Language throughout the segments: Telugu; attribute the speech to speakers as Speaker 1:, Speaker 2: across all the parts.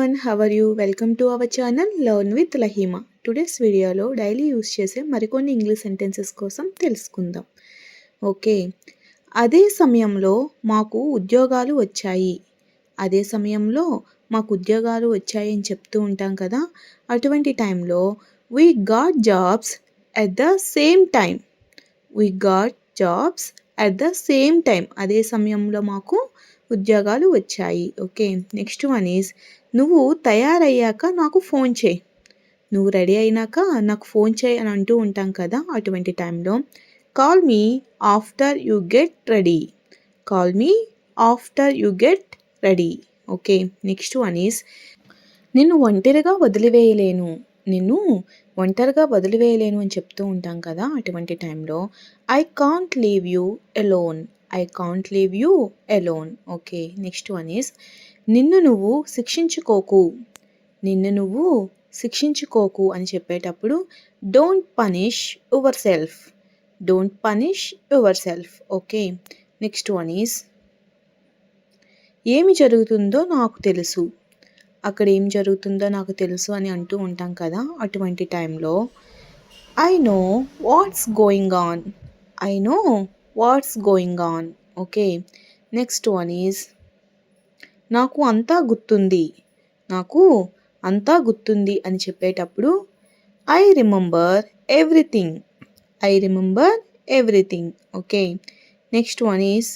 Speaker 1: everyone, how are you? Welcome to our channel Learn with Lahima. Today's వీడియోలో డైలీ యూస్ చేసే మరికొన్ని ఇంగ్లీష్ సెంటెన్సెస్ కోసం తెలుసుకుందాం. ఓకే, అదే సమయంలో మాకు ఉద్యోగాలు వచ్చాయి. అదే సమయంలో మాకు ఉద్యోగాలు వచ్చాయి అని చెప్తూ ఉంటాం కదా. అటువంటి టైంలో we got jobs at the same time. we got jobs at the same time. అదే సమయంలో మాకు ఉద్యోగాలు వచ్చాయి. ఓకే, నెక్స్ట్ వన్ ఈజ్ నువ్వు తయారయ్యాక నాకు ఫోన్ చేయి. నువ్వు రెడీ అయినాక నాకు ఫోన్ చేయి అని అంటూ ఉంటాం కదా. అటువంటి టైంలో call me after you get ready. Call me after you get ready. Okay, next one is నిన్ను ఒంటరిగా వదిలివేయలేను. నిన్ను ఒంటరిగా వదిలివేయలేను అని చెప్తూ ఉంటాం కదా. అటువంటి టైంలో I can't leave you alone. I can't leave you alone. Okay, next one is నిన్ను నువ్వు శిక్షించుకోకు. నిన్ను నువ్వు శిక్షించుకోకు అని చెప్పేటప్పుడు don't punish your self. Don't punish your self. Okay, next one is ఏమి జరుగుతుందో నాకు తెలుసు. అక్కడ ఏం జరుగుతుందో నాకు తెలుసు అని అంటూ ఉంటాం కదా. అటువంటి టైంలో I know what's going on. I know what's going on. Okay, next one is నాకు అంతా గుర్తుంది. నాకు అంతా గుర్తుంది అని చెప్పేటప్పుడు I remember everything. I remember everything. Okay, next one is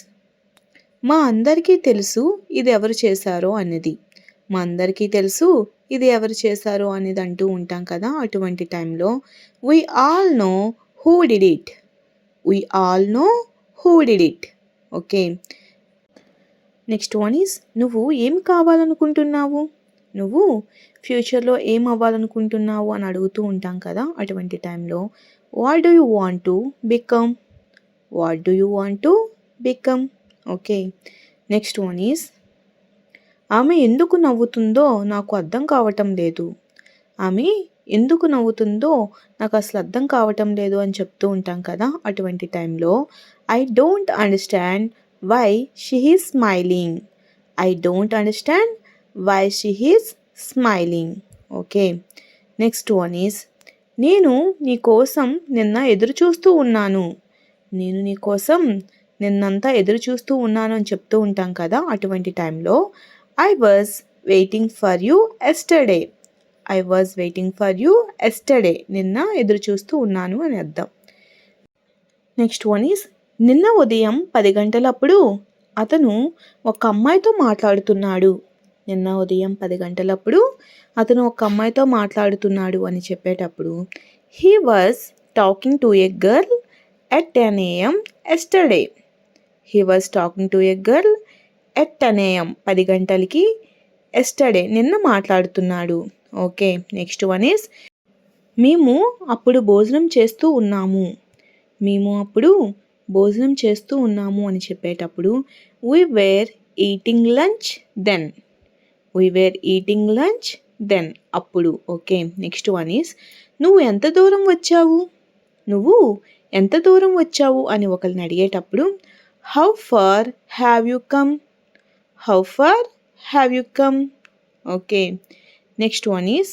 Speaker 1: మా అందరికీ తెలుసు ఇది ఎవరు చేశారో అన్నది. మా అందరికీ తెలుసు ఇది ఎవరు చేశారో అనేది అంటూ ఉంటాం కదా. అటువంటి టైంలో we all know who did it. we all know who did it. Okay, next one is నువ్వు ఏం కావాలనుకుంటున్నావు. నువ్వు ఫ్యూచర్లో ఏం అవ్వాలనుకుంటున్నావు అని అడుగుతూ ఉంటాం కదా. అటువంటి టైంలో what do you want to become. What do you want to become. Okay, next one is ఆమె ఎందుకు నవ్వుతుందో నాకు అర్థం కావటం లేదు. ఆమె ఎందుకు నవ్వుతుందో నాకు అసలు అర్థం కావటం లేదు అని చెప్తూ ఉంటాం కదా. అటువంటి టైంలో I don't understand why she is smiling. I don't understand why she is smiling. Okay, next one is నేను నీ కోసం నిన్న ఎదురు చూస్తూ ఉన్నాను. నేను నీ కోసం నిన్నంతా ఎదురు చూస్తూ ఉన్నాను అని చెప్తూ ఉంటాం కదా. అటువంటి టైంలో I was waiting for you yesterday. I was waiting for you yesterday. నిన్న ఎదురు చూస్తూ ఉన్నాను అని అర్థం. నెక్స్ట్ వన్ ఈజ్ నిన్న ఉదయం 10 గంటలప్పుడు అతను ఒక అమ్మాయితో మాట్లాడుతున్నాడు. నిన్న ఉదయం 10 గంటలప్పుడు అతను ఒక అమ్మాయితో మాట్లాడుతున్నాడు అని చెప్పేటప్పుడు he was talking to a girl at 10 a.m. yesterday. He was talking to a girl at 10 a.m. 10 గంటలకి ఎస్టర్డే నిన్న మాట్లాడుతున్నాడు. ఓకే, నెక్స్ట్ వన్ ఈజ్ మేము అప్పుడు భోజనం చేస్తూ ఉన్నాము. మేము అప్పుడు భోజనం చేస్తూ ఉన్నాము అని చెప్పేటప్పుడు we were eating lunch then. we were eating lunch then. అప్పుడు. ఓకే, నెక్స్ట్ వన్ ఈజ్ నువ్వు ఎంత దూరం వచ్చావు. నువ్వు ఎంత దూరం వచ్చావు అని ఒకరిని అడిగేటప్పుడు how far have you come. How far have you come. Okay, next one is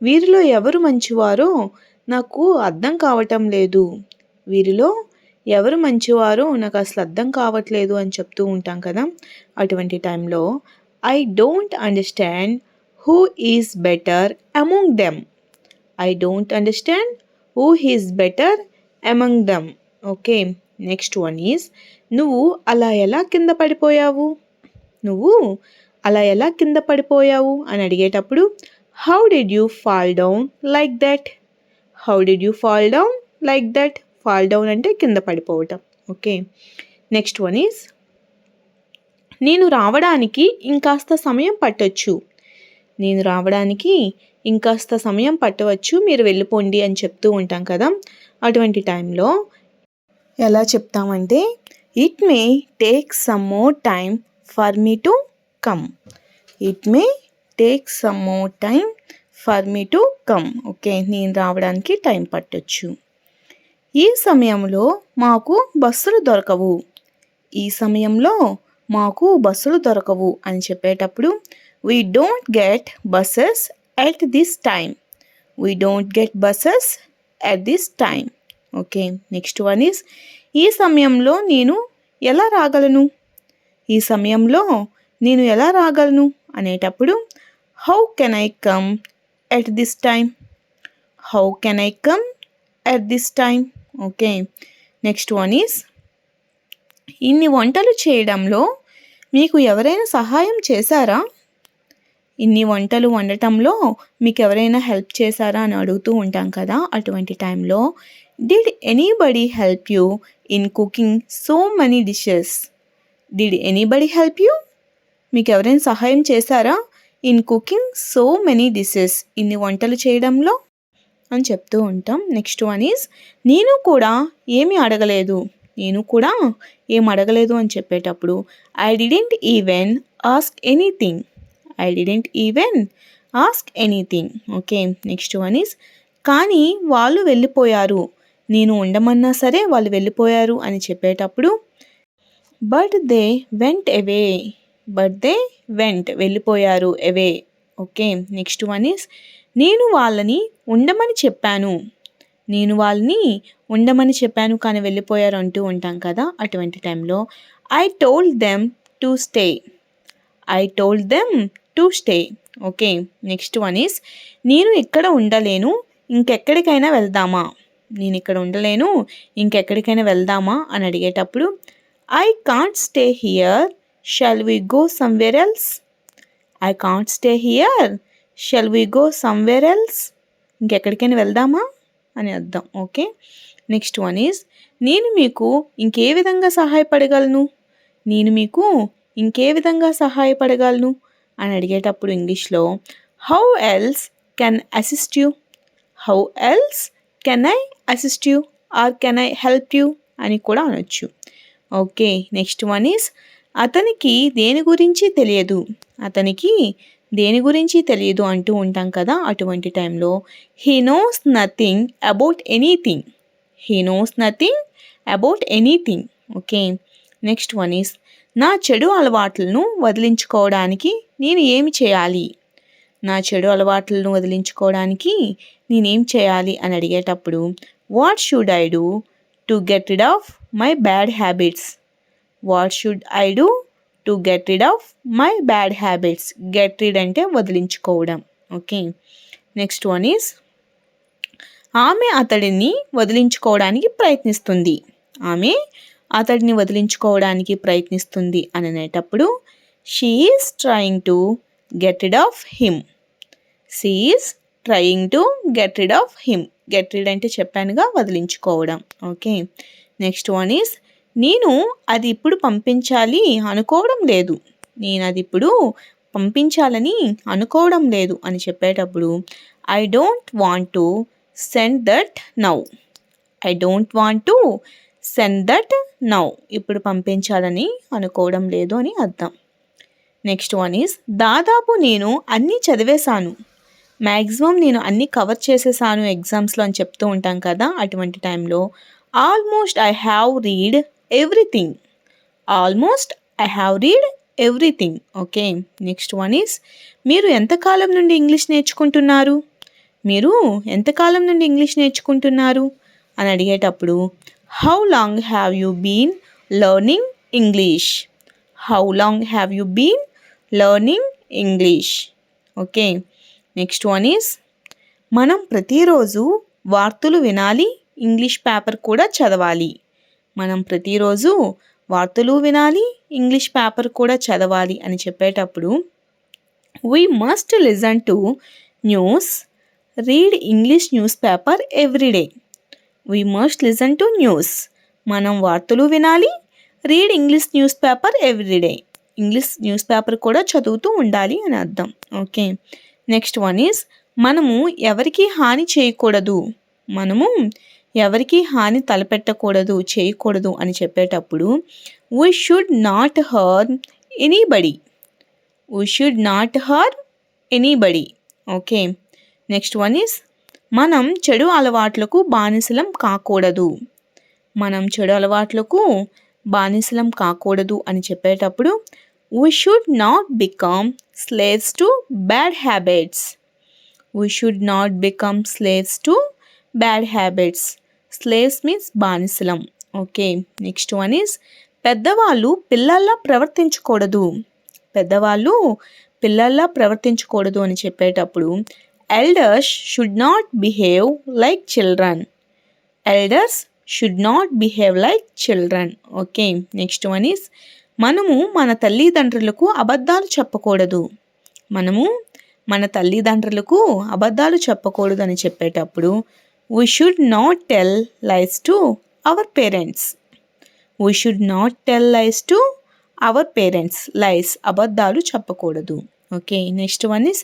Speaker 1: వీరిలో ఎవరు మంచివారో నాకు అర్థం కావటం లేదు. వీరిలో ఎవరు మంచివారో నాకు అసలు అర్థం కావట్లేదు అని చెప్తూ ఉంటాం కదా. అటువంటి టైంలో I don't understand who is better among them. I don't understand who is better among them. Okay, next one is నువ్వు అలా ఎలా కింద పడిపోయావు. నువ్వు అలా ఎలా కింద పడిపోయావు అని అడిగేటప్పుడు how did you fall down like that. How did you fall down like that. Fall down అంటే కింద పడిపోవటం. ఓకే, నెక్స్ట్ వన్ ఈజ్ నేను రావడానికి ఇంకాస్త సమయం పట్టొచ్చు. నేను రావడానికి ఇంకాస్త సమయం పట్టవచ్చు, మీరు వెళ్ళిపోండి అని చెప్తూ ఉంటాం కదా. అటువంటి టైంలో ఎలా చెప్తామంటే it may take some more time for me to come. It may take some more time for me to come. Okay, నేను రావడానికి టైం పట్టొచ్చు. ఈ సమయంలో మాకు బస్సులు దొరకవు. ఈ సమయంలో మాకు బస్సులు దొరకవు అని చెప్పేటప్పుడు we don't get buses at this time. We don't get buses at this time. Okay, next one is ఈ సమయంలో నేను ఎలా రాగలను. ఈ సమయంలో నేను ఎలా రాగలను అనేటప్పుడు how can I come at this time. How can I come at this time. Okay, next one is ఇన్ని వంటలు చేయడంలో మీకు ఎవరైనా సహాయం చేశారా. ఇన్ని వంటలు వండటంలో మీకు ఎవరైనా హెల్ప్ చేశారా అని అడుగుతూ ఉంటాం కదా. అటువంటి టైంలో did anybody help you in cooking so many dishes. Did anybody help you, మీకు ఎవరైనా సహాయం చేశారా in cooking so many dishes, ఇన్ని వంటలు చేయడంలో అని చెప్తూ ఉంటాం. నెక్స్ట్ వన్ ఈజ్ నేను కూడా ఏమీ అడగలేదు. నేను కూడా ఏం అడగలేదు అని చెప్పేటప్పుడు I didn't even ask anything. I didn't even ask anything. Okay, next one is కానీ వాళ్ళు వెళ్ళిపోయారు. నేను ఉండమన్నా సరే వాళ్ళు వెళ్ళిపోయారు అని చెప్పేటప్పుడు but they went away. But they went, వెళ్ళిపోయారు, అవే. ఓకే, నెక్స్ట్ వన్ ఈజ్ నేను వాళ్ళని ఉండమని చెప్పాను. నేను వాళ్ళని ఉండమని చెప్పాను కానీ వెళ్ళిపోయారు అంటూ ఉంటాం కదా. అటువంటి టైంలో I told them to stay. I told them to stay. Okay, next one is నేను ఇక్కడ ఉండలేను, ఇంకెక్కడికైనా వెళ్దామా. నేను ఇక్కడ ఉండలేను, ఇంకెక్కడికైనా వెళ్దామా అని అడిగేటప్పుడు I can't stay here, shall we go somewhere else. I can't stay here, shall we go somewhere else. ఇంకెక్కడికైనా వెళ్దామా అని అర్థం. ఓకే, నెక్స్ట్ వన్ ఈజ్ నేను మీకు ఇంకే విధంగా సహాయపడగలను. నేను మీకు ఇంకే విధంగా సహాయపడగలను అని అడిగేటప్పుడు ఇంగ్లీష్లో how else can assist you. How else can I assist you are can I help you అని కూడా అనొచ్చు. ఓకే, నెక్స్ట్ వన్ ఈజ్ అతనికి దేని గురించి తెలియదు. అతనికి దేని గురించి తెలియదు అంటూ ఉంటాం కదా. అటువంటి టైంలో he knows nothing about anything. He knows nothing about anything. Okay, next one is నా చెడు అలవాట్లను వదిలించుకోవడానికి నేను ఏమి చేయాలి. నా చెడు అలవాట్లను వదిలించుకోవడానికి నేనేం చేయాలి అని అడిగేటప్పుడు what should I do to get rid of my bad habits. What should I do to get rid of my bad habits. Get rid అంటే వదిలించుకోవడం. ఓకే, నెక్స్ట్ వన్ ఈస్ ఆమె అతడిని వదిలించుకోవడానికి ప్రయత్నిస్తుంది. ఆమె అతడిని వదిలించుకోవడానికి ప్రయత్నిస్తుంది అని అనేటప్పుడు she is trying to get rid of him. She is trying to get rid of him. Get rid అంటే చెప్పానుగా, వదిలించుకోవడం. ఓకే, నెక్స్ట్ వన్ ఈజ్ నేను అది ఇప్పుడు పంపించాలి అనుకోవడం లేదు. నేను అది ఇప్పుడు పంపించాలని అనుకోవడం లేదు అని చెప్పేటప్పుడు I don't want to send that now. I don't want to send that now. ఇప్పుడు పంపించాలని అనుకోవడం లేదు అని అర్థం. నెక్స్ట్ వన్ ఈజ్ దాదాపు నేను అన్నీ చదివేశాను. మ్యాక్సిమం నేను అన్నీ కవర్ చేసేసాను ఎగ్జామ్స్లో అని చెప్తూ ఉంటాం కదా. అటువంటి టైంలో almost I have read everything. Almost I have read everything. Okay, next one is మీరు ఎంతకాలం నుండి ఇంగ్లీష్ నేర్చుకుంటున్నారు. మీరు ఎంతకాలం నుండి ఇంగ్లీష్ నేర్చుకుంటున్నారు అని అడిగేటప్పుడు how long have you been learning English. How long have you been learning English. Okay, next one is మనం ప్రతిరోజు వార్తలు వినాలి, ఇంగ్లీష్ పేపర్ కూడా చదవాలి. మనం ప్రతిరోజు వార్తలు వినాలి, ఇంగ్లీష్ పేపర్ కూడా చదవాలి అని చెప్పేటప్పుడు we must listen to news, read English news paper everyday. We must listen to news. మనం వార్తలు వినాలి, read English news paper everyday. English news paper కూడా చదువుతూ ఉండాలి అని అర్థం. ఓకే, నెక్స్ట్ వన్ ఈజ్ మనము ఎవరికి హాని చేయకూడదు. మనము ఎవరికి హాని తలపెట్టకూడదు, చేయకూడదు అని చెప్పేటప్పుడు we should not harm anybody. We should not harm anybody. Okay, next one is మనం చెడు అలవాట్లకు బానిసలం కాకూడదు. మనం చెడు అలవాట్లకు బానిసలం కాకూడదు అని చెప్పేటప్పుడు we should not become slaves to bad habits. We should not become slaves to bad habits. Slaves means బానిసలం. ఓకే, నెక్స్ట్ వన్ ఈజ్ పెద్దవాళ్ళు పిల్లల్లా ప్రవర్తించకూడదు. పెద్దవాళ్ళు పిల్లల్లా ప్రవర్తించకూడదు అని చెప్పేటప్పుడు elders should not behave like children. Elders should not behave like children. Okay, next one is మనము మన తల్లిదండ్రులకు అబద్ధాలు చెప్పకూడదు. మనము మన తల్లిదండ్రులకు అబద్ధాలు చెప్పకూడదు అని చెప్పేటప్పుడు we should not tell lies to our parents. We should not tell lies to our parents. Lies అబద్ధాలు చెప్పకూడదు. ఓకే, నెక్స్ట్ వన్ ఇస్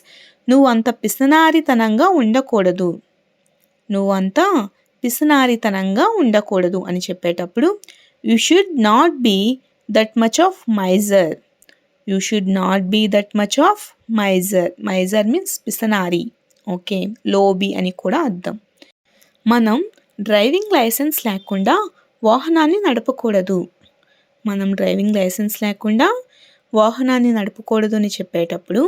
Speaker 1: నువ్వు అంత పిసినారితనంగా ఉండకూడదు. నువ్వు అంత పిసినారితనంగా ఉండకూడదు అని చెప్పేటప్పుడు you should not be that much of miser. You should not be that much of miser. Miser means పిసనారి. ఓకే, లోబీ అని కూడా అర్థం. మనం డ్రైవింగ్ లైసెన్స్ లేకుండా వాహనాన్ని నడపకూడదు. మనం డ్రైవింగ్ లైసెన్స్ లేకుండా వాహనాన్ని నడపకూడదు అని చెప్పేటప్పుడు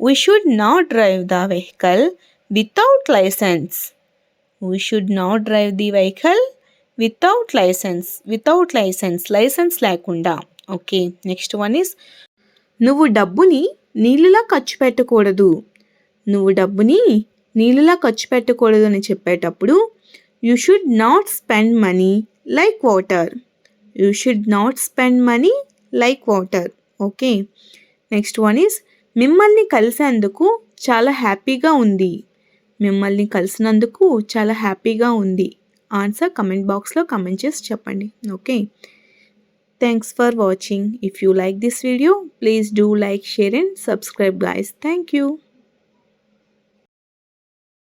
Speaker 1: we should not drive the vehicle without license. We should not drive the vehicle without license. Without license, licence లేకుండా. ఓకే, నెక్స్ట్ వన్ ఈస్ నువ్వు డబ్బుని నీళ్ళలా ఖర్చు పెట్టకూడదు. నువ్వు డబ్బుని నీళ్ళలా ఖర్చు పెట్టకూడదు అని చెప్పేటప్పుడు you should not spend money like water. You should not spend money like water. Okay, next one is మిమ్మల్ని కలిసేందుకు చాలా హ్యాపీగా ఉంది. మిమ్మల్ని కలిసినందుకు చాలా హ్యాపీగా ఉంది. ఆన్సర్ కమెంట్ బాక్స్లో కమెంట్ చేసి చెప్పండి. Okay, thanks for watching. If you like this video, please do like, share and subscribe guys. Thank you.